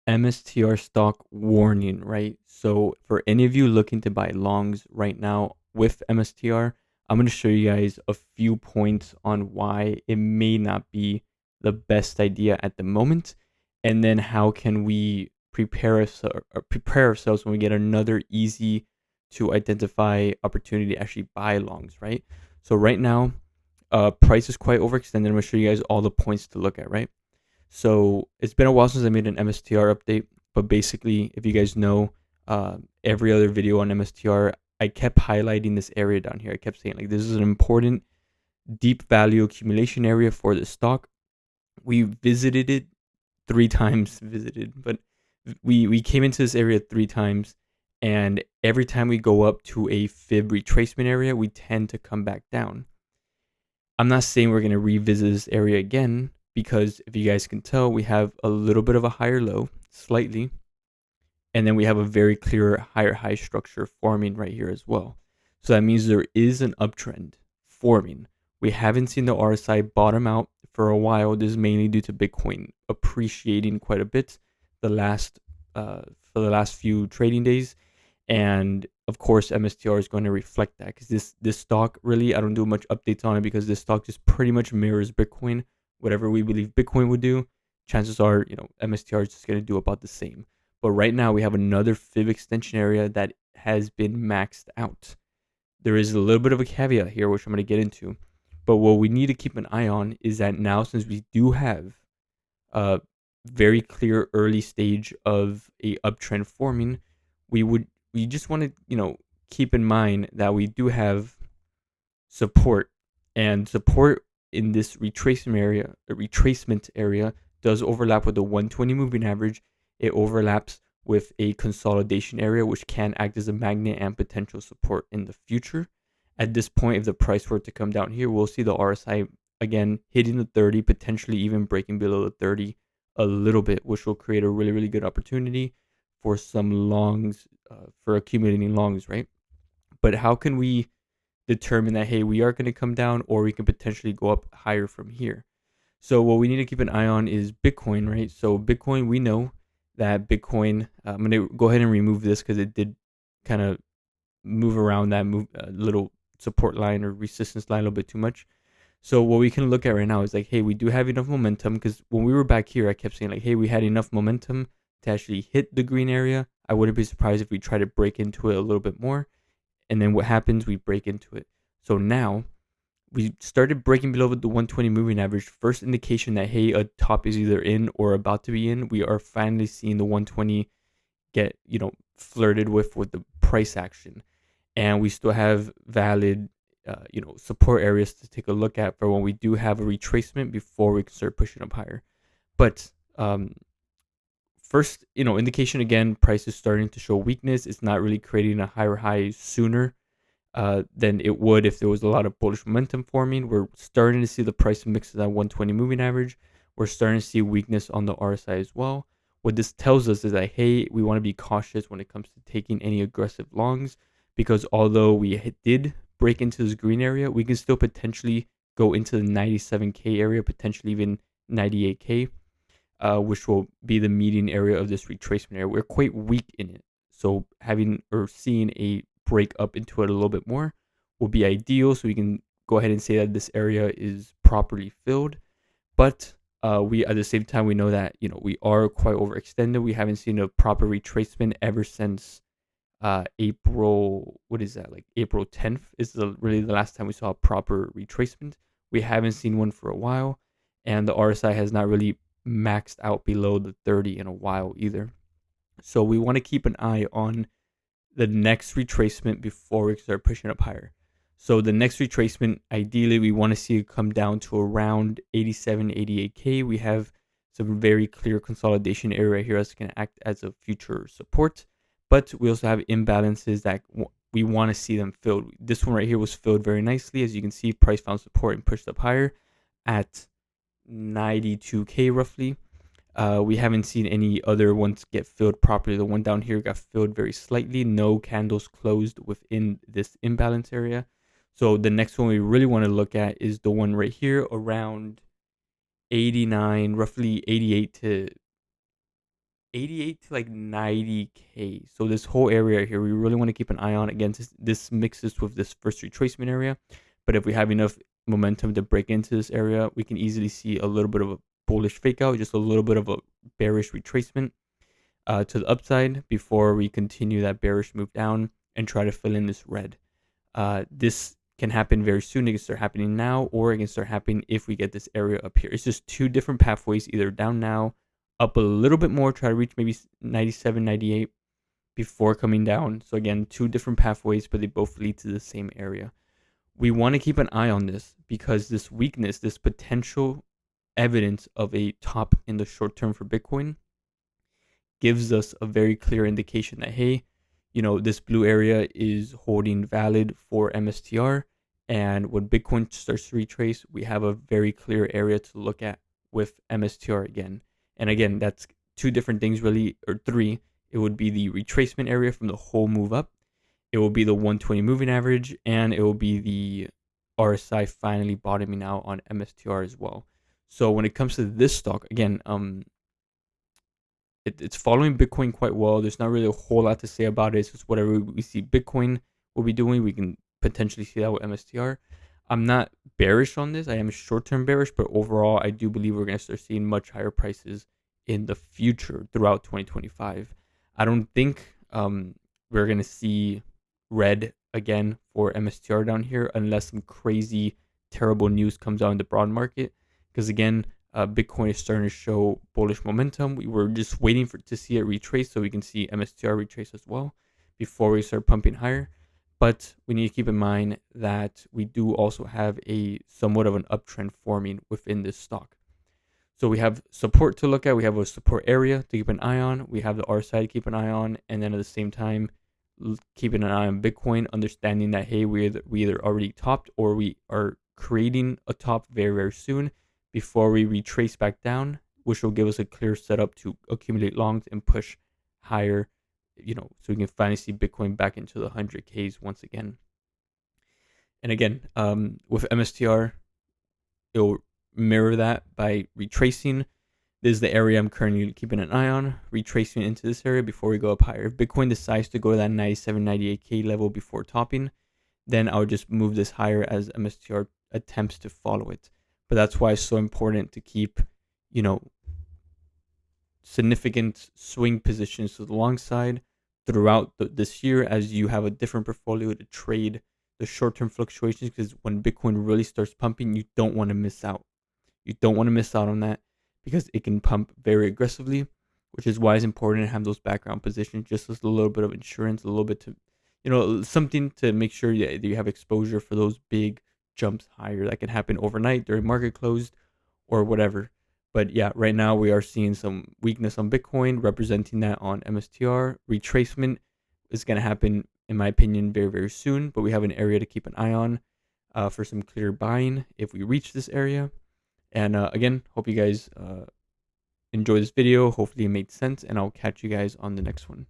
MSTR stock warning, right? So for any of you looking to buy longs right now with MSTR, I'm going to show you guys a few points on why it may not be the best idea at the moment, and then how can we prepare ourselves when we get another easy to identify opportunity to actually buy longs, right? So right now, price is quite overextended. I'm going to show you guys all the points to look at, right? So it's been a while since I made an MSTR update, but basically, if you guys know, every other video on MSTR, I kept highlighting this area down here. I kept saying like this is an important deep value accumulation area for the stock. We visited it three times, but we came into this area three times, and every time we go up to a fib retracement area, we tend to come back down. I'm not saying we're going to revisit this area again because if you guys can tell, we have a little bit of a higher low, slightly, and then we have a very clear higher high structure forming right here as well. So that means there is an uptrend forming. We haven't seen the RSI bottom out for a while. This is mainly due to Bitcoin appreciating quite a bit the last for the last few trading days, and of course MSTR is going to reflect that because this stock really, I don't do much updates on it because this stock just pretty much mirrors Bitcoin. Whatever we believe Bitcoin would do, chances are MSTR is just going to do about the same. But right now we have another fib extension area that has been maxed out. There is a little bit of a caveat here which I'm going to get into, but what we need to keep an eye on is that now, since we do have a very clear early stage of a uptrend forming, we just want to keep in mind that we do have support, and support in this retracement area does overlap with the 120 moving average. It overlaps with a consolidation area which can act as a magnet and potential support in the future. At this point, if the price were to come down here, we'll see the RSI again hitting the 30, potentially even breaking below the 30 a little bit, which will create a really, really good opportunity for some longs, for accumulating longs, right? But how can we determine that, hey, we are going to come down or we can potentially go up higher from here? So what we need to keep an eye on is Bitcoin, right? So Bitcoin, we know that Bitcoin, I'm going to go ahead and remove this because it did kind of move around that little support line or resistance line a little bit too much. So what we can look at right now is like, hey, we do have enough momentum, because when we were back here, I kept saying like, hey, we had enough momentum to actually hit the green area. I wouldn't be surprised if we try to break into it a little bit more. And then what happens? We break into it. So now we started breaking below the 120 moving average. First indication that, hey, a top is either in or about to be in. We are finally seeing the 120 get, flirted with the price action. And we still have valid support areas to take a look at for when we do have a retracement before we can start pushing up higher. But first, indication again, price is starting to show weakness. It's not really creating a higher high sooner than it would if there was a lot of bullish momentum forming. We're starting to see the price mix of that 120 moving average. We're starting to see weakness on the RSI as well. What this tells us is that, hey, we want to be cautious when it comes to taking any aggressive longs, because although we did break into this green area, we can still potentially go into the 97K area, potentially even 98K, which will be the median area of this retracement area. We're quite weak in it. So having or seeing a break up into it a little bit more will be ideal. So we can go ahead and say that this area is properly filled. But we, at the same time, we know that we are quite overextended. We haven't seen a proper retracement ever since April. What is that, like April 10th is really the last time we saw a proper retracement. We haven't seen one for a while, and the RSI has not really maxed out below the 30 in a while either. So we want to keep an eye on the next retracement before we start pushing up higher. So the next retracement, ideally, we want to see it come down to around 87, 88K. We have some very clear consolidation area here that's going to act as a future support. But we also have imbalances that we want to see them filled. This one right here was filled very nicely. As you can see, price found support and pushed up higher at 92K roughly. We haven't seen any other ones get filled properly. The one down here got filled very slightly. No candles closed within this imbalance area. So the next one we really want to look at is the one right here around 89, roughly 88 to 88 to like 90K. So this whole area here, we really want to keep an eye on. Again, this mixes with this first retracement area. But if we have enough momentum to break into this area, we can easily see a little bit of a bullish fake out, just a little bit of a bearish retracement to the upside before we continue that bearish move down and try to fill in this red. This can happen very soon. It can start happening now, or it can start happening if we get this area up here. It's just two different pathways, either down now, up a little bit more, try to reach maybe 97, 98 before coming down. So again, two different pathways, but they both lead to the same area. We want to keep an eye on this because this weakness, this potential evidence of a top in the short term for Bitcoin, gives us a very clear indication that, hey, this blue area is holding valid for MSTR. And when Bitcoin starts to retrace, we have a very clear area to look at with MSTR again. And again, that's two different things really, or three. It would be the retracement area from the whole move up. It will be the 120 moving average, and it will be the RSI finally bottoming out on MSTR as well. So when it comes to this stock, again, it's following Bitcoin quite well. There's not really a whole lot to say about it. It's just whatever we see Bitcoin will be doing, we can potentially see that with MSTR. I'm not bearish on this. I am short-term bearish, but overall, I do believe we're going to start seeing much higher prices in the future throughout 2025. I don't think we're going to see red again for MSTR down here unless some crazy, terrible news comes out in the broad market. Because again, Bitcoin is starting to show bullish momentum. We were just waiting to see it retrace so we can see MSTR retrace as well before we start pumping higher. But we need to keep in mind that we do also have a somewhat of an uptrend forming within this stock. So we have support to look at. We have a support area to keep an eye on. We have the RSI to keep an eye on. And then at the same time, keeping an eye on Bitcoin, understanding that, hey, we either already topped or we are creating a top very, very soon before we retrace back down, which will give us a clear setup to accumulate longs and push higher, so we can finally see Bitcoin back into the 100Ks once again. And again, with MSTR, it'll mirror that by retracing. This is the area I'm currently keeping an eye on, retracing into this area before we go up higher. If Bitcoin decides to go to that 97, 98K level before topping, then I'll just move this higher as MSTR attempts to follow it. But that's why it's so important to keep, significant swing positions to the long side throughout this year as you have a different portfolio to trade the short-term fluctuations, because when Bitcoin really starts pumping, you don't want to miss out. You don't want to miss out on that because it can pump very aggressively, which is why it's important to have those background positions, just as a little bit of insurance, a little bit to, something to make sure that you have exposure for those big jumps higher that can happen overnight during market closed or whatever. But yeah, right now we are seeing some weakness on Bitcoin, representing that on MSTR. Retracement is going to happen, in my opinion, very, very soon, but we have an area to keep an eye on for some clear buying if we reach this area. And again, hope you guys enjoy this video. Hopefully it made sense, and I'll catch you guys on the next one.